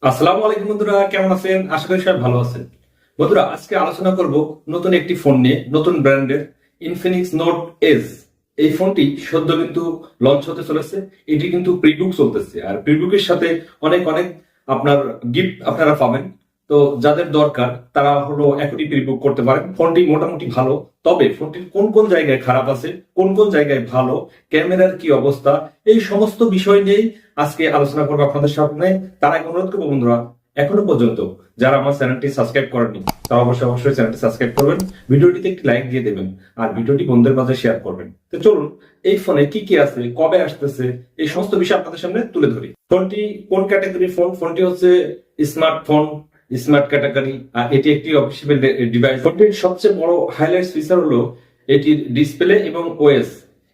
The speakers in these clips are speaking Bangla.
আসসালামু আলাইকুম বন্ধুরা, কেমন আছেন? আশা করি সবাই ভালো আছেন। বন্ধুরা, আজকে আলোচনা করব নতুন একটি ফোন নিয়ে, নতুন ব্র্যান্ডের ইনফিনিক্স নোট এস। এই ফোনটি সদ্য কিন্তু লঞ্চ হতে চলেছে। এটি কিন্তু প্রিবুক চলতেছে, আর প্রিবুকের সাথে অনেক অনেক আপনার গিফট আপনারা পাবেন। তো যাদের দরকার তারা হলো এখনই প্রিবুক করতে পারেন। ফোনটি মোটামুটি ভালো, তবে ফোনটির কোন কোন জায়গায় খারাপ আছে, কোন কোন জায়গায় ভালো, ক্যামেরার কি অবস্থা, এই সমস্ত বিষয় নিয়েই আজকে আলোচনা করবো আপনাদের সামনে। তার আগে অনুরোধ করবো বন্ধুরা, এখনো পর্যন্ত যারা আমার চ্যানেলটি সাবস্ক্রাইব করেননি তারা অবশ্যই অবশ্যই চ্যানেলটি সাবস্ক্রাইব করবেন, ভিডিওটিতে একটি লাইক দিয়ে দেবেন, আর ভিডিওটি বন্ধুদের মাঝে শেয়ার করবেন। তো চলুন, এই ফোনে কি কি আছে, কবে আসতেছে, এই সমস্ত বিষয় আপনাদের সামনে তুলে ধরি। ফোনটি কোন ক্যাটাগরি ফোন? ফোনটি হচ্ছে স্মার্টফোন, স্মার্ট ক্যাটাগরি, আর এটি একটি অফিসিয়াল ডিভাইস। ফোনটির সবচেয়ে বড় হাইলাইটস ফিচার হলো এটির ডিসপ্লে এবং ওএস।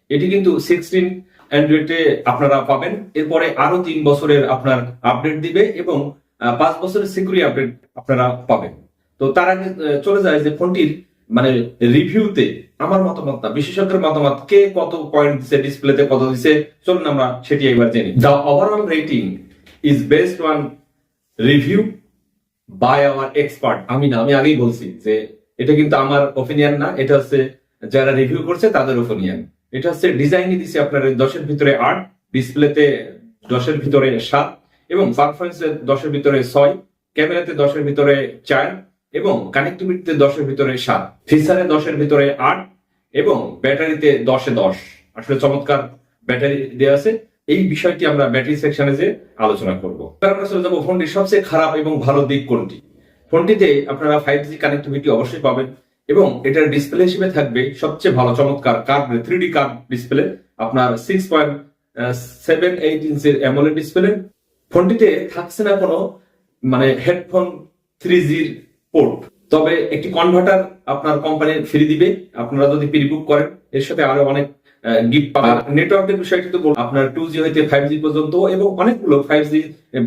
এটি কিন্তু 16 অ্যান্ড্রয়েডে আপনারা পাবেন। এরপরে আরো 3 বছরের আপনার আপডেট দিবে এবং 5 বছরের সিকিউরিটি আপডেট আপনারা পাবেন। তো তার আগে চলে যায় যে ফোনটির মানে রিভিউতে আমার মতামত না, বিশেষজ্ঞের মতামত, কে কত পয়েন্ট দিছে, ডিসপ্লেতে কত দিছে, চলুন আমরা সেটি একবার জেনি। The overall rating is based on review by our expert. আমি আগেই বলছি যে এটা কিন্তু আমার ওপিনিয়ন না, এটা হচ্ছে যারা রিভিউ করছে তাদের ওপিনিয়ন। এটা হচ্ছে ডিজাইনই দিছে আপনার 10-এর ভিতরে 8, ডিসপ্লেতে 10-এর ভিতরে 7, এবং পারফরমেন্সে 10-এর ভিতরে 6, ক্যামেরাতে 10-এর ভিতরে 4, এবং কানেক্টিভিটিতে 10-এর ভিতরে 7, ফিচারে 10-এর ভিতরে 8, এবং ব্যাটারিতে 10-এ 10। আসলে চমৎকার ব্যাটারি দেওয়া আছে। এই বিষয়টি আমরা ব্যাটারি সেকশনে যে আলোচনা করব। তারপরে চলে যাবো ফোনটির সবচেয়ে খারাপ এবং ভালো দিক কোনটি। ফোনটিতে আপনারা 5G কানেক্টিভিটি অবশ্যই পাবেন, এবং এটার ডিসপ্লে হিসেবে থাকবে সবচেয়ে ভালো চমৎকার কার্ভ 3D কার্ভ ডিসপ্লে, আপনার 6.78 ইঞ্চির অ্যামোলেড ডিসপ্লে। ফোনটিতে থাকছে না কোনো মানে হেডফোন 3G পোর্ট, তবে একটি কনভার্টার আপনার কোম্পানি ফ্রি দিবে আপনারা যদি প্রি বুক করেন। এর সাথে আরো অনেক গিফট পাবেন। নেটওয়ার্কের বিষয়টি তো আপনার 2G হইতে 5G পর্যন্ত এবং অনেকগুলো 5G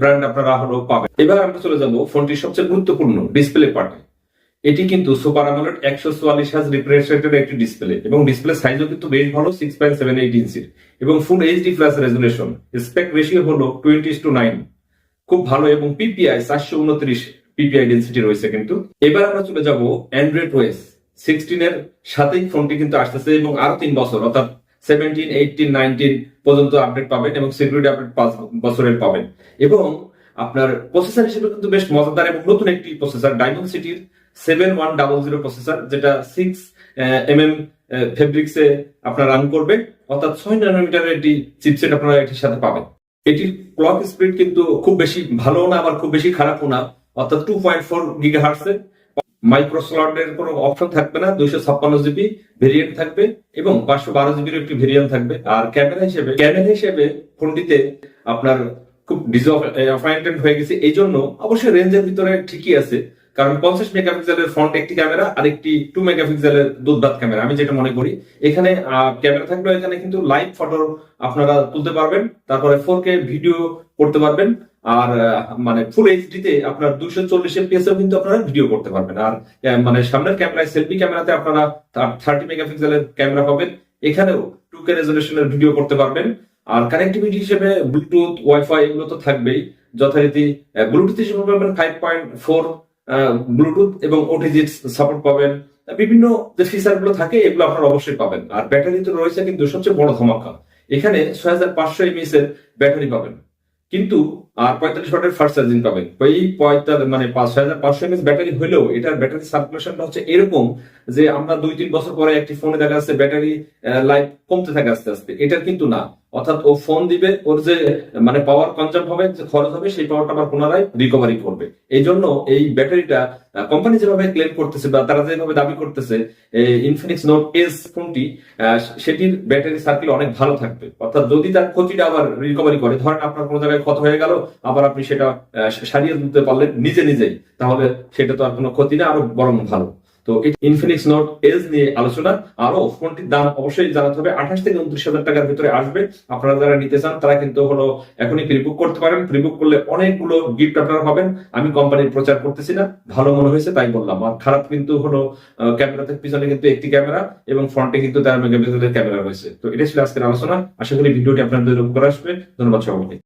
ব্র্যান্ড আপনারা হলো পাবেন। এবার আমরা চলে যাব ফোনটির সবচেয়ে গুরুত্বপূর্ণ ডিসপ্লে পার্টে। এটি কিন্তু সুপার আমোলেড 144 হার্জ রিফ্রেশ রেটের একটি ডিসপ্লে, এবং ডিসপ্লে সাইজও কিন্তু বেশ ভালো, 6.78 ইঞ্চির, এবং full HD plus resolution. Aspect ratio হলো 20:9, খুব ভালো, এবং পিপিআই 429 পিপিআই ডেন্সিটি রয়েছে কিন্তু। এবার আমরা চলে যাব অ্যান্ড্রয়েড ওএস 16 এর সাথেই ফোনটি কিন্তু আসতেছে, এবং আরো 3 বছর অর্থাৎ 17, 18, 19 পর্যন্ত আপডেট পাবেন, এবং সিকিউরিটি আপডেট 5 বছরের পাবেন। এবং আপনার প্রসেসর হিসেবে কিন্তু বেশ মজাদার এবং নতুন একটি প্রসেসর, ডায়মন্ডসিটির 7100 প্রসেসর, যেটা 6 mm ফেব্রিক্সে আপনার রান করবে, অর্থাৎ 6 ন্যানোমিটারের একটি চিপসেট আপনারা এটির সাথে পাবেন। এটির ক্লক স্পিড কিন্তু খুব বেশি ভালো না, আবার খুব বেশি খারাপও না, অর্থাৎ 2.4 গিগাহার্টজ। মাইক্রো স্লটের কোনো অপশন থাকবে না, 256 জিবি ভেরিয়েন্ট থাকবে, এবং 512 জিবির একটি ভেরিয়েন্ট থাকবে। আর ক্যামেরা হিসেবে ফোনটিতে আপনার খুব ডিসঅ্যাপয়েন্টেড হয়ে গেছে। এই জন্য অবশ্যই রেঞ্জের ভিতরে ঠিকই আছে, কারণ 50 মেগাপিক্সেলের ফ্রন্ট একটি ক্যামেরা আর একটি 2 মেগাপিক্সেলের দুধদাত ক্যামেরা, আমি যেটা মনে করি। এখানে ক্যামেরা থাকলেও এখানে কিন্তু লাইভ ফটো আপনারা তুলতে পারবেন, তারপরে 4K ভিডিও করতে পারবেন, আর মানে ফুল এইচডি তে আপনার 240 এফপিএস এও কিন্তু আপনারা ভিডিও করতে পারবেন। আর মানে সামনের ক্যামেরায়, সেলফি ক্যামেরাতে আপনারা 30 মেগাপিক্সেলের ক্যামেরা পাবেন, এখানেও 2K রেজলিউশনের ভিডিও করতে পারবেন। আর কানেক্টিভিটি হিসেবে ব্লুটুথ, ওয়াইফাই এগুলো তো থাকবেই যথারীতি। ব্লুটুথ হিসেবে পাবেন 5.4 ব্লুটুথ, এবং ওটিজি সাপোর্ট পাবেন। বিভিন্ন যে ফিচার গুলো থাকে এগুলো আপনারা অবশ্যই পাবেন। আর ব্যাটারি তো রয়েছে কিন্তু সবচেয়ে বড় ধামাকা, এখানে 6500 এমএএইচ এর ব্যাটারি পাবেন, কিন্তু আর 45 ওয়াটের ফাস্ট চার্জিং পাবেন। এই 6500 এমএএইচ ব্যাটারি হলেও এটার ব্যাটারি সার্কুলেশনটা হচ্ছে এরকম যে আমরা 2-3 বছর পরে একটি ফোনে দেখা যাচ্ছে ব্যাটারি লাইফ কমতে থাকে আস্তে আস্তে, এটার কিন্তু না। অর্থাৎ ও ফোন দিবে, ওর যে মানে পাওয়ার কনজাম হবে, যে খরচ হবে, সেই পাওয়ারটা আবার পুনরায় রিকভারি করবে। এই জন্য এই ব্যাটারিটা কোম্পানি যেভাবে ক্লেম করতেছে বা তারা যেভাবে দাবি করতেছে ইনফিনিক্স নোট এস ফোনটি, সেটির ব্যাটারি সার্কেল অনেক ভালো থাকবে। অর্থাৎ যদি তার ক্ষতিটা আবার রিকভারি করে, ধরেন আপনার কোনো জায়গায় ক্ষত হয়ে গেল, আবার আপনি সেটা সারিয়ে তুলতে পারলেন নিজেই, তাহলে সেটা তো আর কোনো ক্ষতি না, আরো বরং ভালো। তো ইনফিনিক্স নোট এস নিয়ে আলোচনা। আরো ফোনটির দাম অবশ্যই জানাতে হবে, 28 থেকে 29 হাজার টাকার ভিতরে আসবে। আপনারা যারা নিতে চান তারা কিন্তু হলো এখনই প্রিবুক করতে পারেন। প্রিবুক করলে অনেকগুলো গিফট আপনারা পাবেন। আমি কোম্পানির প্রচার করতেছি না, ভালো মনে হয়েছে তাই বললাম। আর খারাপ কিন্তু হলো ক্যামেরাতে পিছনে কিন্তু একটি ক্যামেরা, এবং ফ্রন্টে কিন্তু 13 মেগাপিক্সেলের ক্যামেরা রয়েছে। তো এটা ছিল আজকের আলোচনা। আশা করি ভিডিওটি আপনাদের উপকার আসবে। ধন্যবাদ সকলকে।